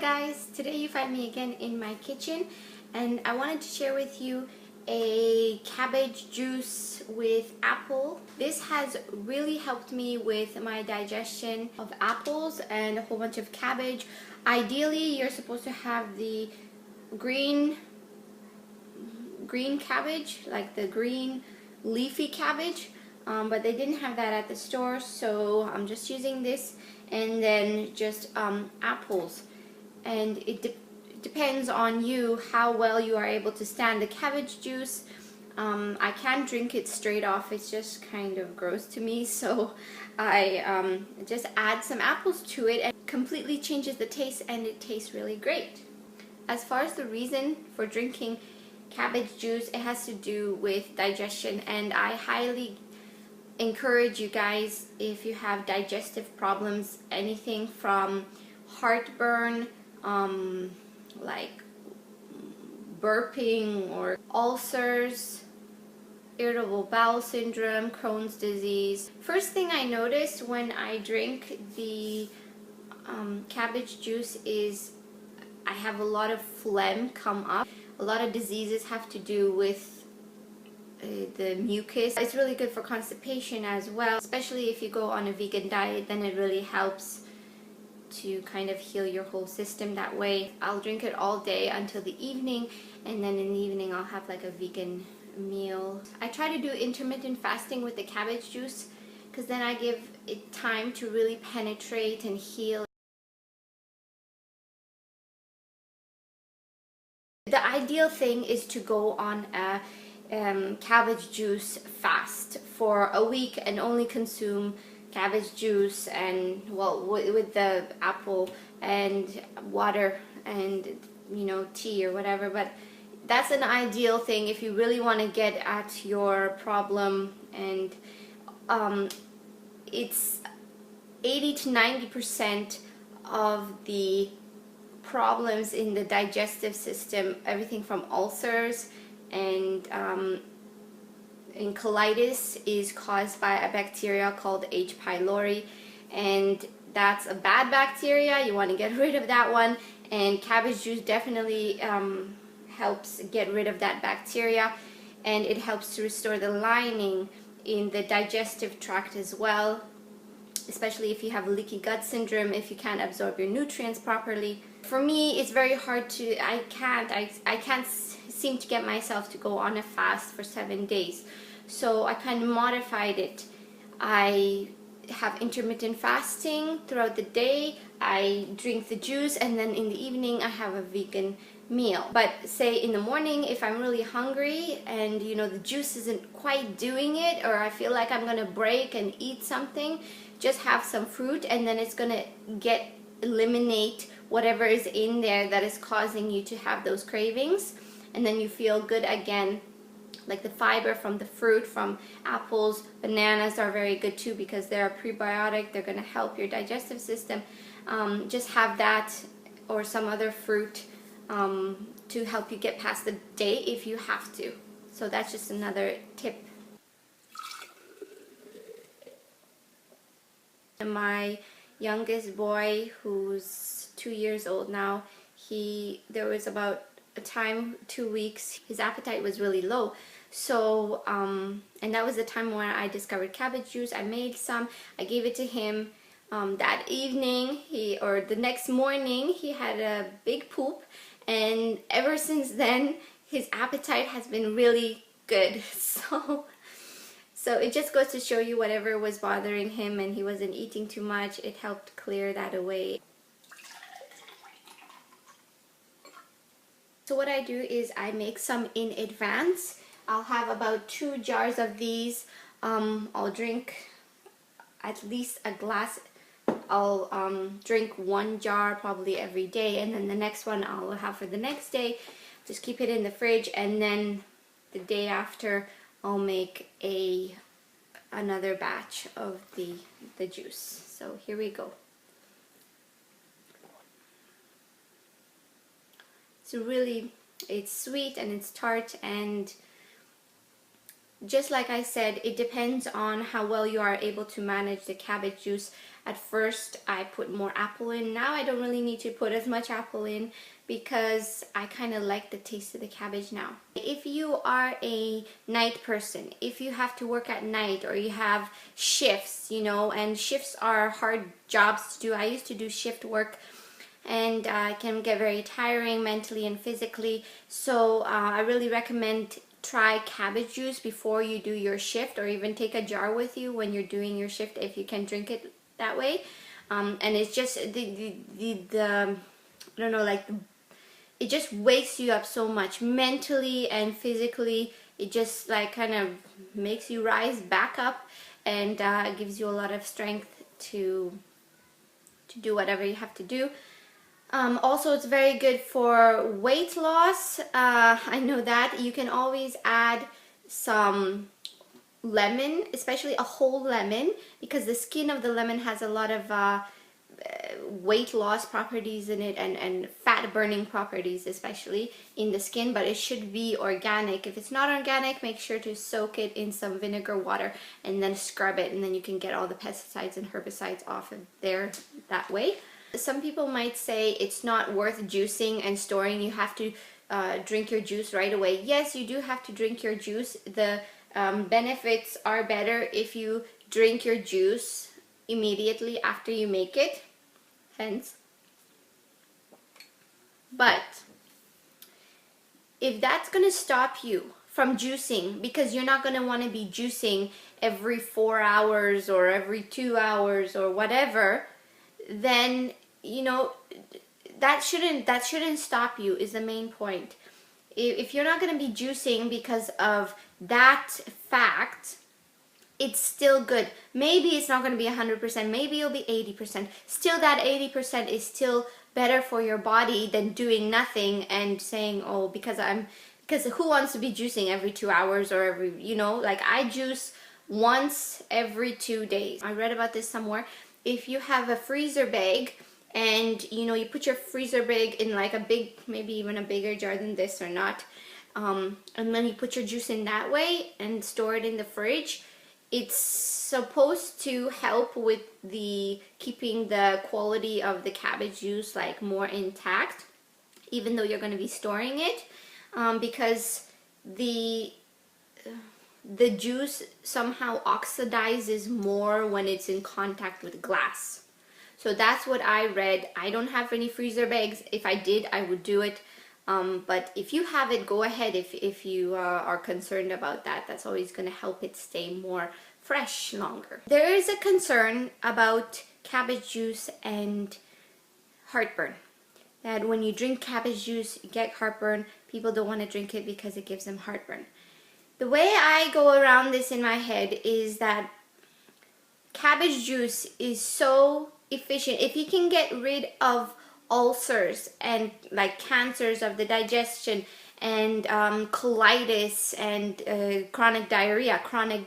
guys, today you find me again in my kitchen and I wanted to share with you a cabbage juice with apple. This has really helped me with my digestion of apples and a whole bunch of cabbage. Ideally, you're supposed to have the green cabbage, like the green leafy cabbage, but they didn't have that at the store, so I'm just using this, and then just apples. And it depends on you how well you are able to stand the cabbage juice. I can't drink it straight off, it's just kind of gross to me, so I just add some apples to it and it completely changes the taste, and it tastes really great. As far as the reason for drinking cabbage juice, it has to do with digestion, and I highly encourage you guys, if you have digestive problems, anything from heartburn, like burping or ulcers, irritable bowel syndrome, Crohn's disease. First thing I noticed when I drink the cabbage juice is I have a lot of phlegm come up. A lot of diseases have to do with the mucus. It's really good for constipation as well, especially if you go on a vegan diet. Then it really helps to kind of heal your whole system that way. I'll drink it all day until the evening, and then in the evening I'll have like a vegan meal. I try to do intermittent fasting with the cabbage juice because then I give it time to really penetrate and heal. The ideal thing is to go on a cabbage juice fast for a week and only consume cabbage juice and, well, with the apple and water and, you know, tea or whatever. But that's an ideal thing if you really want to get at your problem. And it's 80 to 90% of the problems in the digestive system, everything from ulcers and colitis, is caused by a bacteria called H. pylori, and that's a bad bacteria. You want to get rid of that one, and cabbage juice definitely helps get rid of that bacteria, and it helps to restore the lining in the digestive tract as well, especially if you have leaky gut syndrome, if you can't absorb your nutrients properly. For me, it's very hard to, I can't seem to get myself to go on a fast for 7 days. So I kind of modified it. I have intermittent fasting throughout the day, I drink the juice, and then in the evening I have a vegan meal. But say in the morning, if I'm really hungry and, you know, the juice isn't quite doing it, or I feel like I'm gonna break and eat something, just have some fruit, and then it's gonna eliminate whatever is in there that is causing you to have those cravings, and then you feel good again. Like the fiber from the fruit, from apples, bananas are very good too because they're a prebiotic. They're going to help your digestive system. Just have that or some other fruit to help you get past the day if you have to. So that's just another tip. My youngest boy, who's 2 years old now, there was about a time, 2 weeks, his appetite was really low. So and that was the time when I discovered cabbage juice. I made some, I gave it to him. That evening, or the next morning, he had a big poop, and ever since then his appetite has been really good. So it just goes to show you, whatever was bothering him and he wasn't eating too much, it helped clear that away. So what I do is I make some in advance. I'll have about 2 jars of these. I'll drink at least a glass. I'll drink 1 jar probably every day, and then the next one I'll have for the next day. Just keep it in the fridge, and then the day after I'll make another batch of the juice. So here we go. So really, it's sweet and it's tart, and just like I said, it depends on how well you are able to manage the cabbage juice. At first, I put more apple in. Now I don't really need to put as much apple in because I kind of like the taste of the cabbage now. If you are a night person, if you have to work at night or you have shifts, you know, and shifts are hard jobs to do. I used to do shift work, and can get very tiring mentally and physically. So I really recommend try cabbage juice before you do your shift, or even take a jar with you when you're doing your shift if you can drink it that way. And it's just the I don't know, like it just wakes you up so much mentally and physically. It just like kind of makes you rise back up, and gives you a lot of strength to do whatever you have to do. Also, it's very good for weight loss. I know that. You can always add some lemon, especially a whole lemon, because the skin of the lemon has a lot of weight loss properties in it, and fat burning properties, especially in the skin, but it should be organic. If it's not organic, make sure to soak it in some vinegar water and then scrub it, and then you can get all the pesticides and herbicides off of there that way. Some people might say it's not worth juicing and storing. You have to drink your juice right away. Yes, you do have to drink your juice. The benefits are better if you drink your juice immediately after you make it. Hence. But if that's going to stop you from juicing, because you're not going to want to be juicing every 4 hours or every 2 hours or whatever, then you know that shouldn't stop you, is the main point. If you're not going to be juicing because of that fact, it's still good. Maybe it's not going to be 100%, maybe it'll be 80%. Still, that 80% is still better for your body than doing nothing and saying, oh, because who wants to be juicing every 2 hours or every, you know, like I juice once every 2 days. I read about this somewhere. If you have a freezer bag, and you know, you put your freezer bag in like a big, maybe even a bigger jar than this or not, and then you put your juice in that way and store it in the fridge, it's supposed to help with the keeping the quality of the cabbage juice like more intact, even though you're going to be storing it, because the juice somehow oxidizes more when it's in contact with glass. So that's what I read. I don't have any freezer bags. If I did, I would do it. But if you have it, go ahead. If you are concerned about that, that's always going to help it stay more fresh longer. There is a concern about cabbage juice and heartburn. That when you drink cabbage juice, you get heartburn. People don't want to drink it because it gives them heartburn. The way I go around this in my head is that cabbage juice is so efficient. If you can get rid of ulcers and like cancers of the digestion and colitis and chronic diarrhea, chronic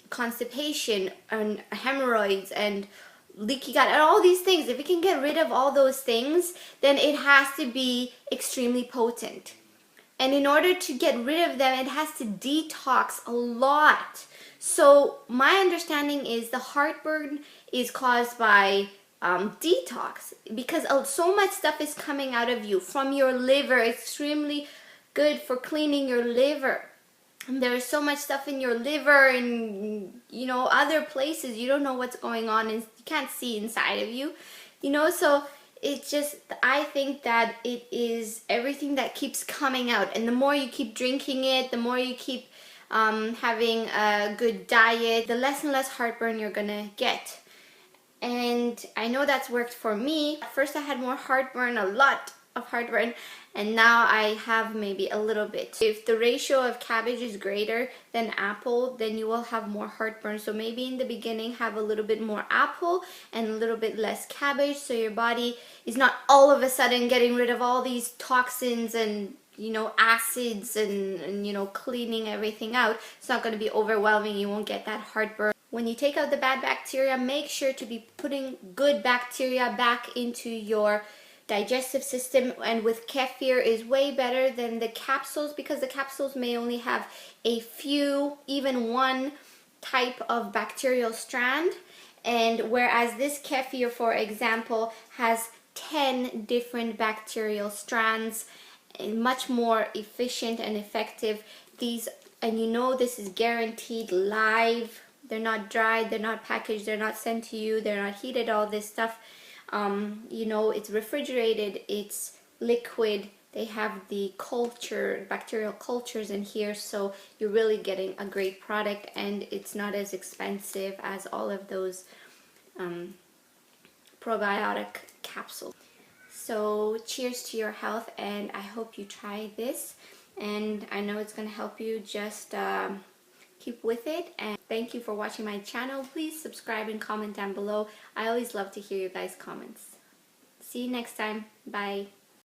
constipation and hemorrhoids and leaky gut and all these things, if you can get rid of all those things, then it has to be extremely potent. And in order to get rid of them, it has to detox a lot. So my understanding is the heartburn is caused by detox, because so much stuff is coming out of you from your liver. Extremely good for cleaning your liver. And there's so much stuff in your liver and, you know, other places. You don't know what's going on and you can't see inside of you, you know. So it's just, I think that it is everything that keeps coming out. And the more you keep drinking it, the more you keep having a good diet, the less and less heartburn you're gonna get. And I know that's worked for me. At first I had more heartburn, a lot of heartburn, and now I have maybe a little bit. If the ratio of cabbage is greater than apple, then you will have more heartburn. So maybe in the beginning have a little bit more apple and a little bit less cabbage, so your body is not all of a sudden getting rid of all these toxins and, you know, acids and you know, cleaning everything out. It's not going to be overwhelming. You won't get that heartburn. When you take out the bad bacteria, make sure to be putting good bacteria back into your digestive system, and with kefir is way better than the capsules, because the capsules may only have a few, even one type of bacterial strand, and whereas this kefir, for example, has 10 different bacterial strands, and much more efficient and effective. These, and you know, this is guaranteed live. They're not dried, they're not packaged, they're not sent to you, they're not heated, all this stuff. You know, it's refrigerated, it's liquid, they have the culture, bacterial cultures in here, so you're really getting a great product, and it's not as expensive as all of those probiotic capsules. So cheers to your health, and I hope you try this, and I know it's going to help you. Just keep with it, and thank you for watching my channel. Please subscribe and comment down below. I always love to hear you guys' comments. See you next time. Bye.